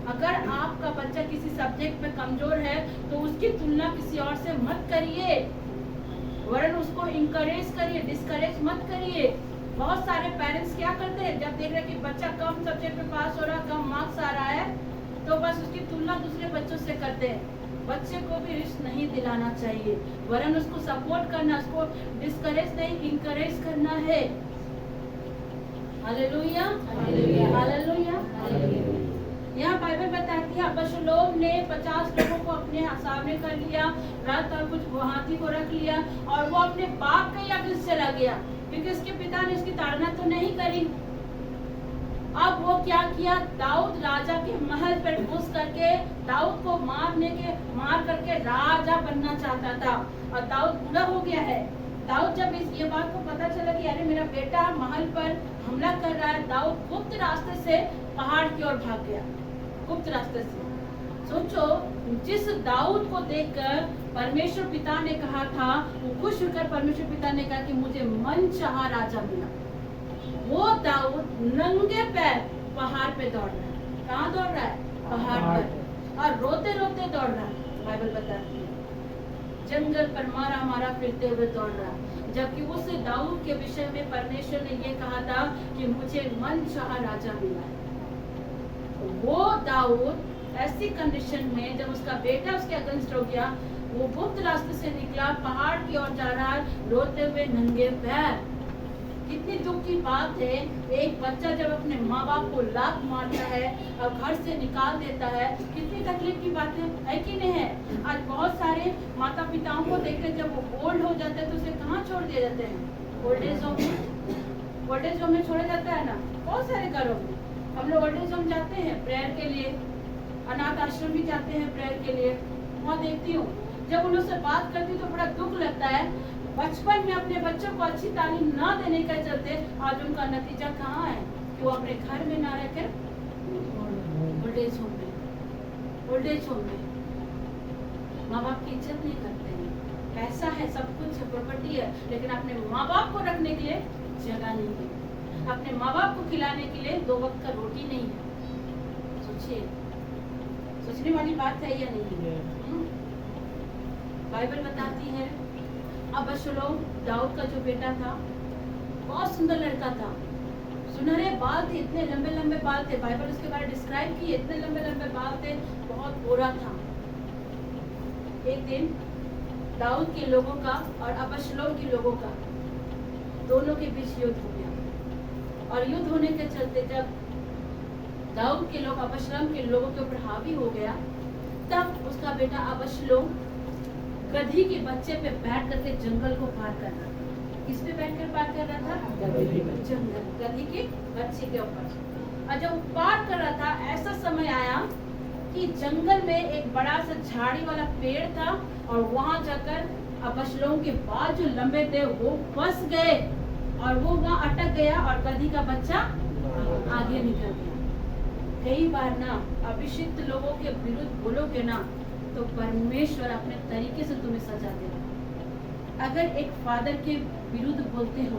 अगर आपका बच्चा किसी सब्जेक्ट में कमजोर है तो उसकी तुलना किसी और से मत करिए, वरन उसको इंकरेज करिए, डिस्करेज मत करिए। बहुत सारे पेरेंट्स क्या करते हैं, जब देख रहे कि बच्चा कम सब्जेक्ट में पास हो रहा, कम मार्क्स आ रहा है, तो बस उसकी तुलना दूसरे बच्चों से करते हैं। बच्चे को भी रिस्क नहीं दिलाना चाहिए, वरन उसको सपोर्ट करना, उसको डिस्करेज नहीं इंकरेज करना है। Hallelujah, hallelujah. यहाँ बाइबल बताती है अबशलोम ने 50 लोगों को अपने सामने कर लिया, रथ और कुछ हाथी को रख लिया, और वो अपने बाप के अगेंस्ट चला गया, क्योंकि उसके पिता ने उसकी ताड़ना तो नहीं करी। अब वो क्या किया? दाऊद राजा के महल पर घुस करके दाऊद को मार करके राजा बनना चाहता था, और दाऊद बुरा हो गया है। दाऊद जब ये बात को पता चला कि अरे मेरा बेटा महल पर हमला कर रहा है, दाऊद गुप्त रास्ते से पहाड़ की ओर भाग गया, गुप्त रास्ते से। सोचो, जिस दाऊद को देखकर परमेश्वर पिता ने कहा था, वो खुश होकर परमेश्वर पिता ने कहा कि मुझे मनचाहा राजा मिला, वो दाऊद नंगे पैर पहाड़ पे दौड़ रहा है। कहाँ दौड़ रहा है? पहाड़ पर, और रोते रोते दौड़ रहा है। बाइबल बताती है जंगल पर मारा मारा फिरते हुए दौड़ रहा है, जबकि उस दाऊद के विषय में परमेश्वर ने ये कहा था कि मुझे मनचाहा राजा मिला है। वो दाऊद ऐसी कंडीशन में, जब उसका बेटा उसके अगेंस्ट हो गया, वो गुप्त रास्ते से निकला, पहाड़ की ओर जा रहा है, रोते हुए नंगे पैर। कितनी दुख की बात है, एक बच्चा जब अपने माँ बाप को लात मारता है और घर से निकाल देता है, कितनी तकलीफ की बात है कि नहीं है? आज बहुत सारे माता पिताओं को देखते, जब वो ओल्ड हो जाते हैं तो उसे कहाँ छोड़ दिए जाते हैं? ओल्ड एज होम में। ओल्ड एज होम में छोड़ा जाता है ना, बहुत सारे घरों में। हम लोग ओल्ड एज होम जाते हैं प्रेयर के लिए, अनाथ आश्रम भी जाते हैं प्रेयर के लिए। वहाँ देखती हूँ, जब उन लोग से बात करती हूँ तो बड़ा दुख लगता है। बचपन में अपने बच्चों को अच्छी तालीम ना देने के चलते आज उनका नतीजा कहाँ है कि वो अपने घर में ना रहकर ओल्ड एज होम में माँ बाप की इज्जत नहीं करते हैं। पैसा है, सब कुछ है, प्रॉपर्टी है, लेकिन अपने माँ बाप को रखने के लिए जगह नहीं है, अपने माँ बाप को खिलाने के लिए 2 वक्त का रोटी नहीं है। सोचिए, सोचने वाली बात है या नहीं है? बाइबल बताती है अबशलोम दाऊद का जो बेटा था, बहुत सुंदर लड़का था, सुनहरे बाल थे, इतने लंबे लंबे बाल थे, बाइबल उसके बारे में डिस्क्राइब की, इतने लंबे लंबे बाल थे, बहुत गोरा था। एक दिन दाऊद के लोगों का और अबशलोम के लोगों का दोनों के बीच युद्ध हो गया, और युद्ध होने के चलते जब दाऊद के लोग अबशलोम के लोगों के ऊपर हावी हो गया, तब उसका बेटा अबशलोम गधी के बच्चे पे बैठ करके जंगल को पार कर रहा था। किस पे बैठ कर पार कर रहा था? जंगल, गधी के बच्चे के ऊपर। और जब पार कर रहा था, ऐसा समय आया कि जंगल में एक बड़ा सा झाड़ी वाला पेड़ था, और वहां जाकर अबशलोम के बाल जो लंबे थे वो फंस गए, और वो वहां अटक गया, और गधी का बच्चा आगे निकल गया। कई बार ना अभिषिक्त लोगों के विरुद्ध बोलोगे ना, तो परमेश्वर अपने तरीके से तुम्हें सजा देगा। अगर एक फादर के विरुद्ध बोलते हो,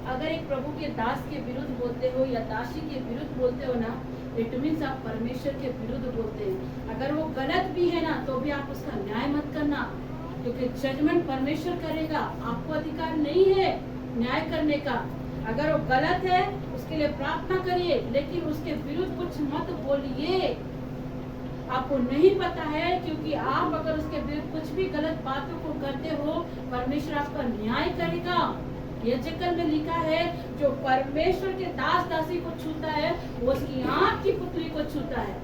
अगर एक प्रभु के दास के विरुद्ध बोलते हो या दासी के विरुद्ध बोलते हो ना, इट मीन्स आप परमेश्वर के विरुद्ध बोलते हैं। अगर वो गलत भी है ना, तो भी आप उसका न्याय मत करना, क्योंकि जजमेंट परमेश्वर करेगा, आपको अधिकार नहीं है न्याय करने का। अगर वो गलत है, उसके लिए प्रार्थना करिए, लेकिन उसके विरुद्ध कुछ मत बोलिए। आपको नहीं पता है, क्योंकि आप अगर उसके विरुद्ध कुछ भी गलत बातों को करते हो, परमेश्वर आपका न्याय करेगा। यजकल में लिखा है, जो परमेश्वर के दास दासी को छूता है, वो उसकी आंख की पुतली को छूता है।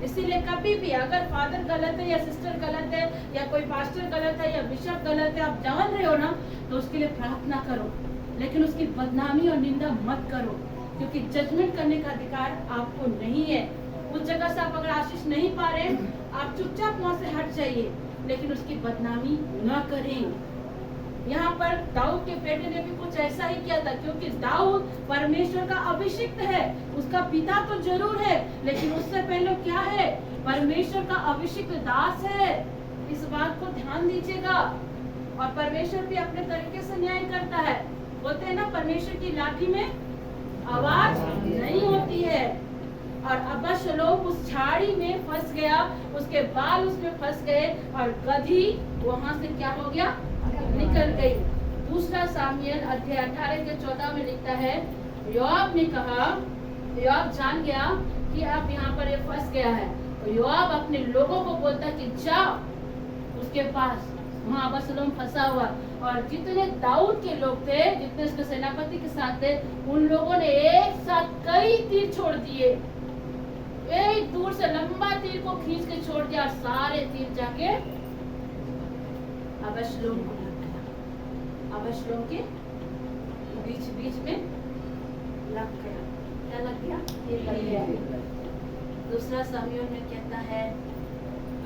इसीलिए कभी भी अगर फादर गलत है या सिस्टर गलत है या कोई पास्टर गलत है या बिशप गलत है, आप जान रहे हो ना, तो उसके लिए प्रार्थना करो, लेकिन उसकी बदनामी और निंदा मत करो, क्योंकि जजमेंट करने का अधिकार आपको नहीं है। उस जगह से आप अगर आशीष नहीं पा रहे, आप चुपचाप वहां से हट जाइए, लेकिन उसकी बदनामी न करें। यहाँ पर दाऊद के बेटे ने भी कुछ ऐसा ही किया था, क्योंकि दाऊद परमेश्वर का अभिषिक्त है, उसका पिता तो जरूर है, लेकिन उससे पहले क्या है? परमेश्वर का अभिषिक्त दास है। इस बात को ध्यान दीजिएगा। और परमेश्वर भी अपने तरीके से न्याय करता है। बोलते हैं ना, परमेश्वर की लाठी में आवाज नहीं होती है। और अबशलोम उस झाड़ी में फंस गया, उसके बाल उसमें फंस गए, और गधी वहां से क्या हो गया? निकल गई। दूसरा सामुएल अध्याय 18 के 14 में लिखता है, योआब ने कहा, योआब जान गया कि अब यहाँ पर ये फंस गया है, तो योआब अपने लोगों को बोलता कि जाओ उसके पास, वहाँ अबशलोम फंसा हुआ। और जितने दाऊद के लोग थे, जितने उसके सेनापति के साथ थे, उन लोगों ने एक साथ कई तीर छोड़ दिए, एक दूर से लंबा तीर को खींच के छोड़ दिया, और सारे तीर जाके अबशलोम को लग गया, अबशलोम के बीच बीच में लग गया। क्या लग गया? तीर लग गया। दूसरा सामुएल में कहता है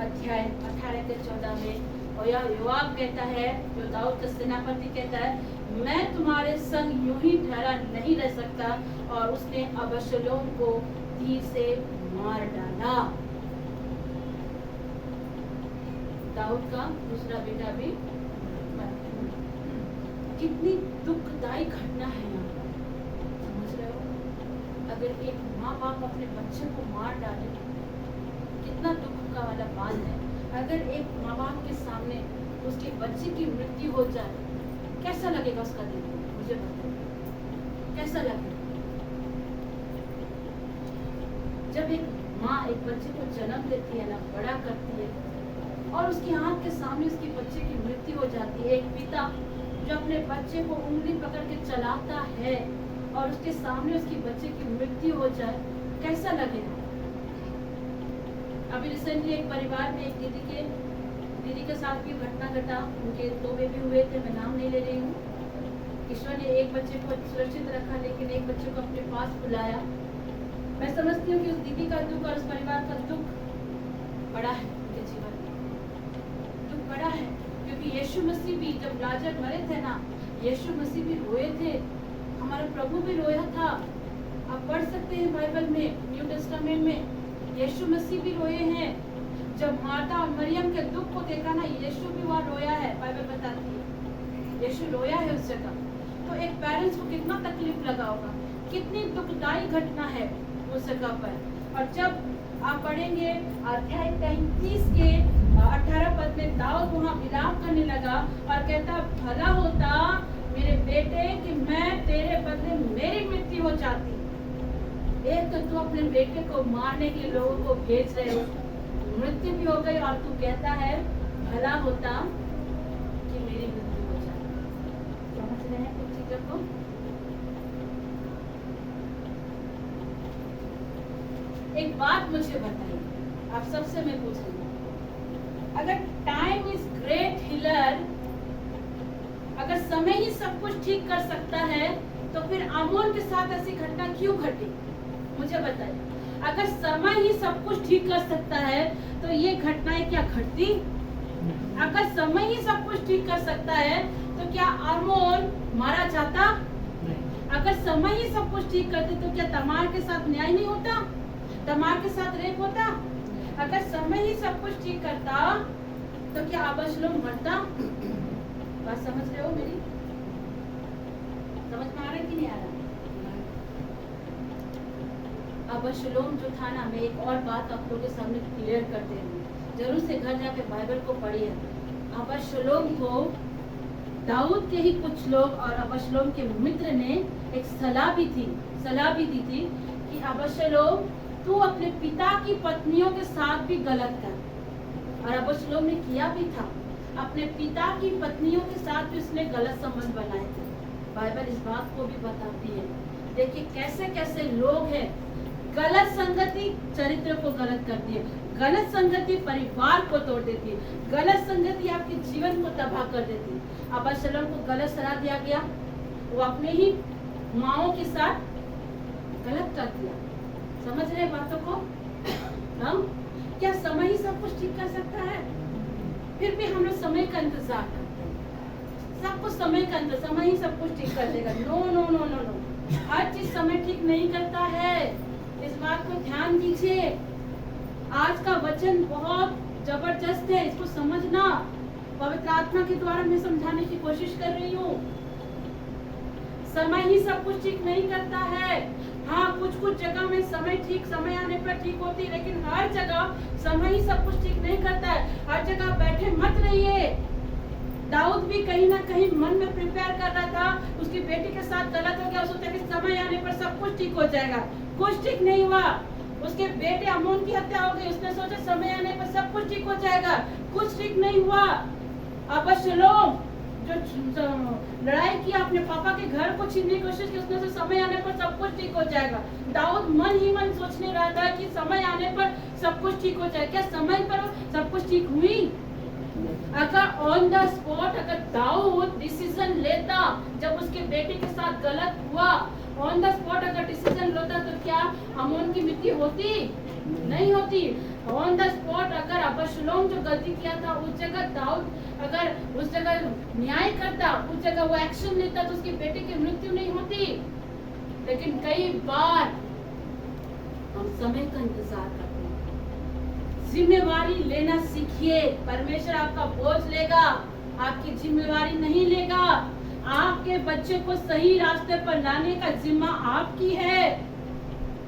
अध्याय 18 के 14 में, और यह योआब कहता है, जो दाऊद का सेनापति कहता है, मैं तुम्हारे संग यूं ही ठहरा नहीं रह सकता, और उसने अबशलोम को तीर से मार डाला। दाऊद का दूसरा बेटा भी मर गया। कितनी दुखदायी घटना है यहाँ, समझ रहे हो? अगर एक माँ बाप अपने बच्चे को मार डाले, कितना दुख का वाला बात है। अगर एक माँ बाप के सामने उसके बच्चे की मृत्यु हो जाए, कैसा लगेगा उसका दिल? मुझे बताओ, कैसा लगेगा? जब एक माँ एक बच्चे को जन्म देती है ना, बड़ा करती है, और उसकी आंख के सामने उसके बच्चे की मृत्यु हो जाती है, एक पिता जो अपने बच्चे को उंगली पकड़ के चलाता है, और उसके सामने उसके बच्चे की मृत्यु हो जाए, कैसा लगेगा? अभी रिसेंटली एक परिवार में एक दीदी के साथ भी घटना घटा। उनके 2 बेबी हुए थे, मैं नाम नहीं ले रही हूँ। ईश्वर ने एक बच्चे को सुरक्षित रखा, लेकिन एक बच्चे को अपने पास बुलाया। मैं समझती हूँ कि उस दीदी का दुख और उस परिवार का दुख बड़ा है, उनके जीवन में दुख बड़ा है, क्योंकि यीशु मसीह भी जब लाजर मरे थे ना, यीशु मसीह भी रोए थे, हमारा प्रभु भी रोया था। आप पढ़ सकते हैं बाइबल में, न्यू टेस्टामेंट में यीशु मसीह भी रोए हैं। जब मार्था और मरियम के दुख को देखा ना, यीशु भी वहाँ रोया है, बाइबल बताती है यीशु रोया है उस जगह। तो एक पेरेंट्स को कितना तकलीफ लगा होगा, कितनी दुखदाई घटना है उस जगह पर। और जब आप पढ़ेंगे अध्याय 33 के 18 पद में, दाऊद वहाँ विलाप करने लगा और कहता, भला होता मेरे बेटे कि मैं तेरे बदले मेरी मृत्यु हो जाती। एक तो तू अपने बेटे को मारने के लिए लोगों को भेज रहे हो, मृत्यु भी हो गई, और तू कहता है भला होता कि मेरी मृत्यु हो जाती। समझ रहे हैं कुछ चीजों को? एक बात मुझे बताइए, आप सबसे मैं पूछ रही हूँ, अगर टाइम इज ग्रेट हीलर, अगर समय ही सब कुछ ठीक कर सकता है, तो फिर आमोन के साथ ऐसी घटना क्यों घटी? मुझे बताइए, अगर समय ही सब कुछ ठीक कर सकता है तो ये घटनाएं क्या घटती? अगर समय ही सब कुछ ठीक कर सकता है तो क्या आमोन मारा जाता? अगर समय ही सब कुछ ठीक करते तो क्या तमार के साथ न्याय नहीं होता? तमार के साथ रेप होता? अगर समय ही सब कुछ ठीक करता तो क्या अबशलोम मरता? बात समझ रहे हो मेरी? समझ में आ रहा है कि नहीं आ रहा? अबशलोम जो था ना, मैं एक और बात आप लोगों के सामने क्लियर कर दे रही हूँ, जरूर से घर जाके बाइबल को पढ़िए। अबशलोम को दाऊद के ही कुछ लोग और अबशलोम के मित्र ने एक सलाह भी दी थी कि अबशलोम तू अपने पिता की पत्नियों के साथ भी गलत कर। और अबशलोम ने किया भी था, अपने पिता की पत्नियों के साथ भी उसने गलत संबंध बनाए थे। बाइबल इस बात को भी बताती है। देखिए कैसे कैसे लोग हैं, गलत संगति चरित्र को गलत करती है, गलत संगति परिवार को तोड़ देती है, गलत संगति आपके जीवन को तबाह कर देती है। अबशलोम को गलत सलाह दिया गया, वो अपने ही माओं के साथ गलत कर दिया। समझ रहे बातों को? हम क्या समय ही सब कुछ ठीक कर सकता है? फिर भी हम लोग समय का इंतजार करते हैं, सब कुछ समय का इंतजार, समय ही सब कुछ ठीक कर देगा। No no no no no, हर चीज समय ठीक नहीं करता है, इस बात को ध्यान दीजिए। आज का वचन बहुत जबरदस्त है, इसको समझना। पवित्र आत्मा के द्वारा मैं समझाने की कोशिश कर रही हूँ। समय ही सब कुछ ठीक नहीं करता है। हाँ, कुछ जगह में समय आने पर ठीक होती है, लेकिन हर जगह समय ही सब कुछ ठीक नहीं करता है। हर जगह बैठे मत रहिए। दाऊद भी कहीं ना कहीं मन में प्रिपेयर कर रहा था, उसकी बेटी के साथ गलत हो गया, सोचा कि समय आने पर सब कुछ ठीक हो जाएगा। कुछ ठीक नहीं हुआ। उसके बेटे अमोन की हत्या हो गई, उसने सोचा समय आने पर सब कुछ ठीक हो जाएगा, कुछ ठीक नहीं हुआ। अबशलोम जो लड़ाई किया, अपने पापा के घर को छीनने की कोशिश की, उसने सोचा समय आने पर सब कुछ ठीक हो जाएगा। दाऊद मन ही मन सोचने रहा था कि समय आने पर सब कुछ ठीक हो जाएगा। क्या समय पर सब कुछ ठीक हुई? अगर ऑन द स्पॉट अगर दाऊद डिसीजन लेता, जब उसके बेटे के साथ गलत हुआ, ऑन द स्पॉट अगर डिसीजन लेता तो क्या अमोन की मृत्यु होती? नहीं होती। ऑन द स्पॉट अगर अबशलोम जो गलती किया था, उस जगह दाऊद अगर उस जगह न्याय करता, उस जगह वो एक्शन लेता, तो उसके बेटे की मृत्यु नहीं होती। लेकिन कई बार हम समय का इंतजार करते हैं। जिम्मेवारी लेना सीखिए। परमेश्वर आपका बोझ लेगा, आपकी जिम्मेवारी नहीं लेगा। आपके बच्चे को सही रास्ते पर लाने का जिम्मा आपकी है।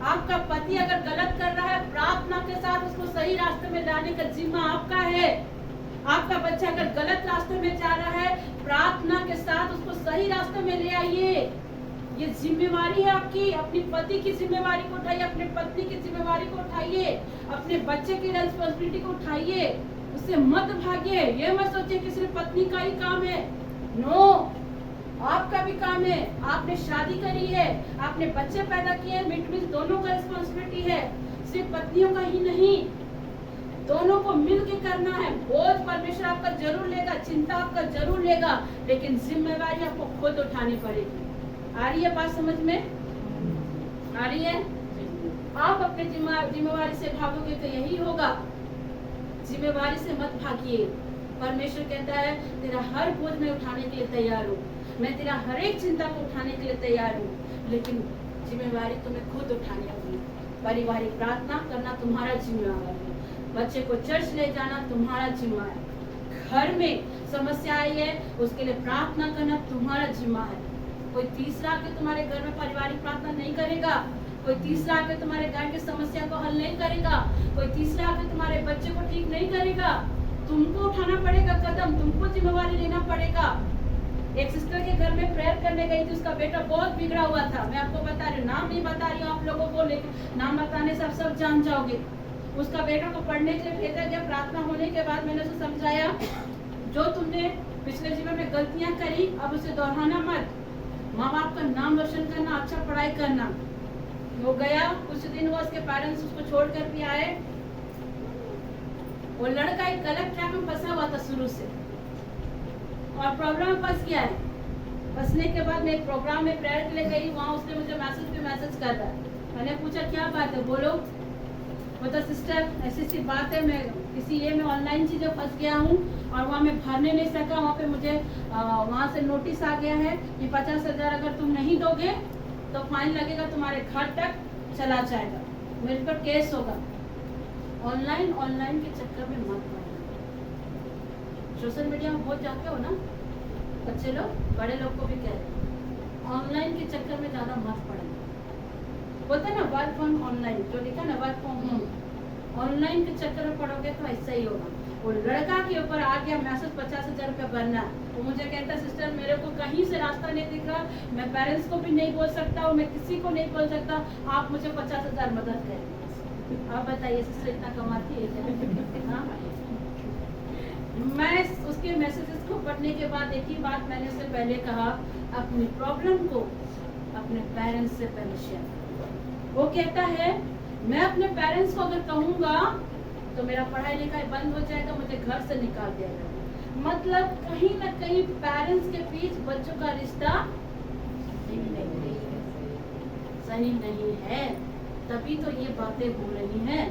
आपका पति अगर गलत कर रहा है, प्रार्थना के साथ उसको सही रास्ते में लाने का जिम्मा आपका है। आपका बच्चा अगर गलत रास्ते में जा रहा है, प्रार्थना के साथ उसको सही रास्ते में ले आइए। ये जिम्मेवारी है आपकी। अपनी पति की जिम्मेवारी को उठाइए, अपने पत्नी की जिम्मेवारी को उठाइए, अपने बच्चे की रेस्पॉन्सिबिलिटी को उठाइए, उससे मत भागिए। ये मत सोचिए कि सिर्फ पत्नी का ही काम है। नो, आपका भी काम है। आपने शादी करी है, आपने बच्चे पैदा किए हैं, इट मींस दोनों का रिस्पॉन्सिबिलिटी है, सिर्फ पत्नियों का ही नहीं, दोनों को मिलके करना है। बोझ परमेश्वर आपका जरूर लेगा, चिंता आपका जरूर लेगा, लेकिन जिम्मेवारी आपको खुद उठानी पड़ेगी। आ रही है बात समझ में? आ रही है? आप अपने जिम्मेवारी से भागोगे तो यही होगा। जिम्मेवारी से मत भागिए। परमेश्वर कहता है तेरा हर बोझ में उठाने के लिए तैयार हूँ, मैं तेरा हर एक चिंता को उठाने के लिए तैयार हूँ, लेकिन जिम्मेवारी तुम्हें खुद उठानी होगी। पारिवारिक प्रार्थना करना तुम्हारा जिम्मेवार है, बच्चे को चर्च ले जाना तुम्हारा जिम्मा है, घर में समस्या आई है उसके लिए प्रार्थना करना तुम्हारा जिम्मा है। कोई तीसरा आके तुम्हारे घर में पारिवारिक प्रार्थना नहीं करेगा, कोई तीसरा आके तुम्हारे घर की समस्या को हल नहीं करेगा, कोई तीसरा आके तुम्हारे बच्चे को ठीक नहीं करेगा। तुमको उठाना पड़ेगा कदम, तुमको जिम्मेवारी लेना पड़ेगा। एक सिस्टर के घर में प्रेयर करने गई थी, उसका बेटा बहुत बिगड़ा हुआ था। मैं आपको बता रही हूँ, नाम नहीं बता रही हूँ आप लोगों को, लेकिन नाम बताने से आप सब जान जाओगे। उसका बेटा को पढ़ने के लिए भेजा गया। प्रार्थना होने के बाद मैंने उसे समझाया, जो तुमने पिछले जीवन में गलतियां करी अब उसे दोहराना मत, माँ बाप का नाम रोशन करना, अच्छा पढ़ाई करना। वो गया, कुछ दिन हुआ, उसके पेरेंट्स उसको छोड़ कर भी आए। वो लड़का एक गलत ट्रैक में फंसा हुआ था शुरू से और प्रॉब्लम में फंस गया है। फंसने के बाद मैं एक प्रोग्राम में प्रेयर के लिए गई, वहाँ उसने मुझे मैसेज कर रहा है। मैंने पूछा क्या बात है, बोलो। बोला सिस्टर ऐसी सी बात है, मैं किसी ये में ऑनलाइन चीज़ें फंस गया हूँ और वहाँ मैं भरने नहीं सका। वहाँ पे मुझे वहाँ से नोटिस आ गया है कि 50,000 अगर तुम नहीं दोगे तो फाइन लगेगा, तुम्हारे घर तक चला जाएगा, मेरे पर केस होगा। ऑनलाइन के चक्कर में मत पड़ना। सोशल मीडिया में बहुत जाते हो ना बच्चे लोग, बड़े लोग को भी कह रहे, ऑनलाइन के चक्कर में ज़्यादा मत पड़ना। बोलते ना वर्क फ्रॉम ऑनलाइन, जो लिखा ना वर्क फ्रॉम होम, ऑनलाइन के चक्कर में पढ़ोगे तो ऐसा ही होगा। वो लड़का के ऊपर आ गया मैसेज 50,000 रुपया भरना। वो मुझे कहता सिस्टर मेरे को कहीं से रास्ता नहीं दिख रहा, मैं पेरेंट्स को भी नहीं बोल सकता और मैं किसी को नहीं बोल सकता, आप मुझे 50,000 मदद करें। आप बताइए सिस्टर इतना कमाती है क्या? हाँ? मैं उसके मैसेजेस को पढ़ने के बाद एक ही बात मैंने उससे पहले कहा, अपनी प्रॉब्लम को अपने पेरेंट्स से पहले शेयर करो। वो कहता है मैं अपने पेरेंट्स को अगर कहूँगा तो मेरा पढ़ाई लिखाई बंद हो जाएगा, मुझे घर से निकाल दिया जाएगा। मतलब कहीं ना कहीं पेरेंट्स के बीच बच्चों का रिश्ता सही नहीं है, तभी तो ये बातें हो रही हैं।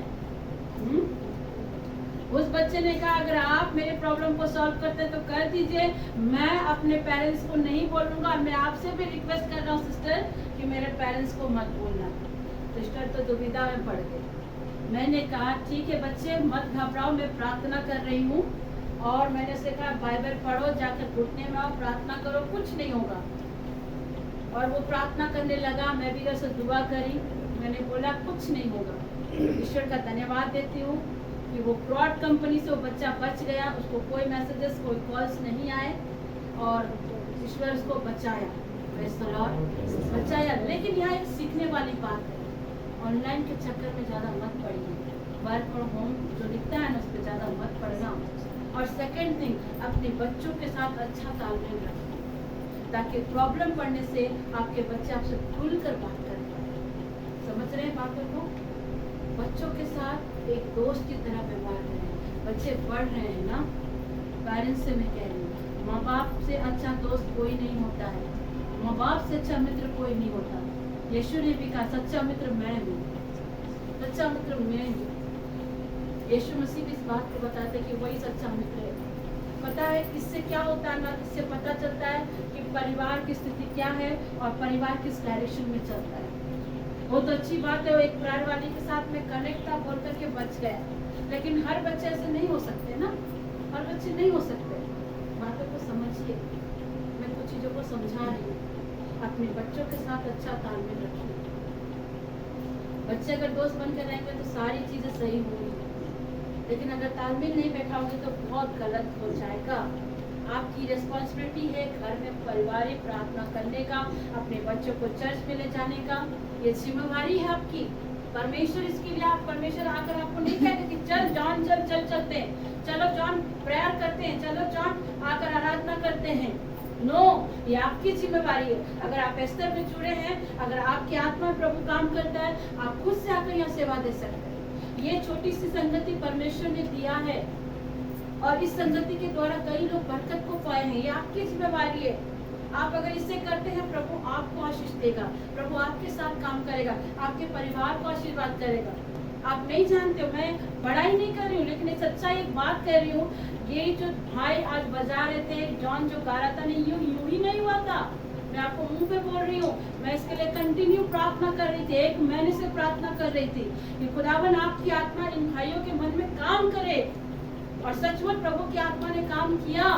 उस बच्चे ने कहा अगर आप मेरे प्रॉब्लम को सॉल्व करते तो कर दीजिए, मैं अपने पेरेंट्स को नहीं बोलूँगा। मैं आपसे भी रिक्वेस्ट कर रहा हूँ सिस्टर कि मेरे पेरेंट्स को मत बोलना। सिस्टर तो दुविधा में पड़ गई। मैंने कहा ठीक है बच्चे मत घबराओ, मैं प्रार्थना कर रही हूँ। और मैंने उसे कहा बाइबल पढ़ो, जाकर घुटने में आओ, प्रार्थना करो, कुछ नहीं होगा। और वो प्रार्थना करने लगा, मैं भी उसे दुआ करी। मैंने बोला कुछ नहीं होगा। ईश्वर का धन्यवाद देती हूँ कि वो फ्रॉड कंपनी से वो बच्चा बच गया, उसको कोई मैसेजेस कोई कॉल्स नहीं आए और ईश्वर उसको बचाया, बचाया। लेकिन यहाँ एक सीखने वाली बात है, ऑनलाइन के चक्कर में ज़्यादा मत पड़िए। वर्क फ्रॉम होम जो लिखता है ना उस पर ज़्यादा मत पड़ना। और सेकंड थिंग, अपने बच्चों के साथ अच्छा तालमेल रखिए ताकि प्रॉब्लम पड़ने से आपके बच्चे आपसे खुलकर बात कर पाए। समझ रहे हैं बातों को? बच्चों के साथ एक दोस्त की तरह व्यवहार करें। बच्चे बढ़ रहे हैं ना, पेरेंट्स से मैं कह रही हूँ, माँ बाप से अच्छा दोस्त कोई नहीं होता है, माँ बाप से अच्छा मित्र कोई नहीं होता। यीशु ने भी कहा सच्चा मित्र मैं हूँ, सच्चा मित्र मैं हूँ। यीशु मसीह भी इस बात को बताते हैं कि वही सच्चा मित्र है। पता है इससे क्या होता है ना, इससे पता चलता है कि परिवार की स्थिति क्या है और परिवार किस डायरेक्शन में चलता है। वो तो अच्छी बात है, वो एक प्यार वाली के साथ में कनेक्ट था, बोल करके बच गया। लेकिन हर बच्चे ऐसे नहीं हो सकते ना, हर बच्चे नहीं हो सकते। बातों को समझिए, मैं कुछ चीज़ों को समझा रही हूँ। अपने बच्चों के साथ अच्छा तालमेल रखिए। बच्चे अगर दोस्त बनकर रहेंगे तो सारी चीज़ें सही होंगी, लेकिन अगर तालमेल नहीं बैठाओगे तो बहुत गलत हो जाएगा। आपकी रिस्पॉन्सिबिलिटी है घर में पारिवारिक प्रार्थना करने का, अपने बच्चों को चर्च में ले जाने का, ये जिम्मेवारी है आपकी। परमेश्वर इसके लिए आप परमेश्वर आकर आपको नहीं कहते कि चल जॉन चल चलते हैं, चलो जॉन प्रेयर करते हैं, चलो जॉन आकर आराधना करते हैं। नो, ये आपकी जिम्मेवारी है। अगर आप एस्तर में जुड़े हैं, अगर आपकी आत्मा प्रभु काम करता है, आप खुद से आकर यहाँ सेवा दे सकते हैं। ये छोटी सी संगति परमेश्वर ने दिया है और इस संगति के द्वारा कई लोग बरकत को पाए हैं। ये आपकी जिम्मेवारी है। आप अगर इसे करते हैं, प्रभु आपको आशीष देगा, प्रभु आपके साथ काम करेगा, आपके परिवार को आशीर्वाद करेगा। आप नहीं जानते हो, मैं बड़ाई नहीं कर रही हूँ, लेकिन सच्चाई एक बात कह रही हूँ। ये जो भाई आज बजा रहे थे, जॉन जो गा रहा था, नहीं यूं ही नहीं हुआ था। मैं आपको मुंह पे बोल रही हूँ, मैं इसके लिए कंटिन्यू प्रार्थना कर रही थी, 1 महीने से प्रार्थना कर रही थी कि खुदावन आपकी आत्मा इन भाइयों के मन में काम करे। और सचमुच प्रभु की आत्मा ने काम किया।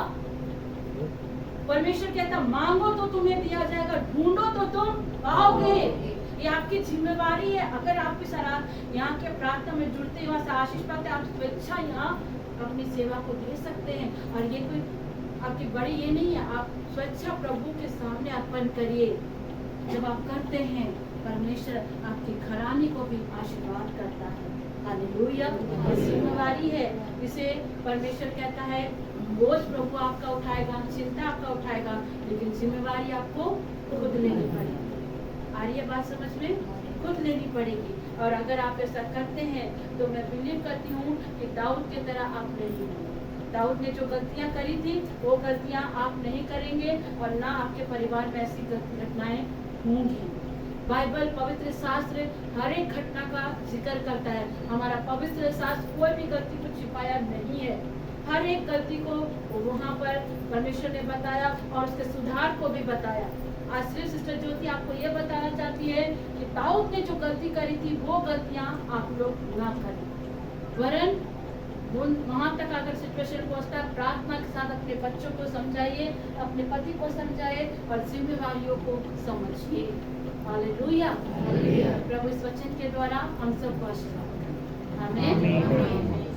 परमेश्वर कहता मांगो तो तुम्हें दिया जाएगा, ढूंढो तो तुम पाओगे। ये आपकी जिम्मेवारी है। अगर आप इस यहाँ के प्रार्थना में जुड़ते वहाँ से आशीष पाते, आप स्वेच्छा यहाँ अपनी सेवा को दे सकते हैं। और ये कोई आपकी बड़ी ये नहीं है, आप स्वेच्छा प्रभु के सामने अर्पण करिए। जब आप करते हैं परमेश्वर आपकी घराने को भी आशीर्वाद करता है। हालेलुया। जिम्मेवारी है, इसे परमेश्वर कहता है बोझ प्रभु आपका उठाएगा, चिंता आपका उठाएगा, लेकिन जिम्मेवारी आपको खुद लेनी पड़ेगी। आ रही है बात समझ में? खुद लेनी पड़ेगी। और अगर आप ऐसा करते हैं तो मैं बिलीव करती हूँ कि दाऊद की तरह आप नहीं होंगे। दाऊद ने जो गलतियां करी थी वो गलतियां आप नहीं करेंगे और ना आपके परिवार में ऐसी घटनाएं होंगी। बाइबल पवित्र शास्त्र हर एक घटना का जिक्र करता है। हमारा पवित्र शास्त्र कोई भी गलती को छिपाया नहीं है। हर एक गलती को वहाँ पर परमेश्वर ने बताया और उसके सुधार को भी बताया। आज सिर्फ सिस्टर ज्योति आपको ये बताना चाहती है कि दाऊद ने जो गलती करी थी वो गलतियां आप लोग ना करें। वरन वहाँ तक अगर सिचुएशन पहुँचता है, प्रार्थना के साथ अपने बच्चों को समझाइए, अपने पति को समझाइए और जिम्मेवारियों को समझिए। हालेलुया। प्रभु इस वचन के द्वारा हम सबको आशीर्वाद दें। आमीन।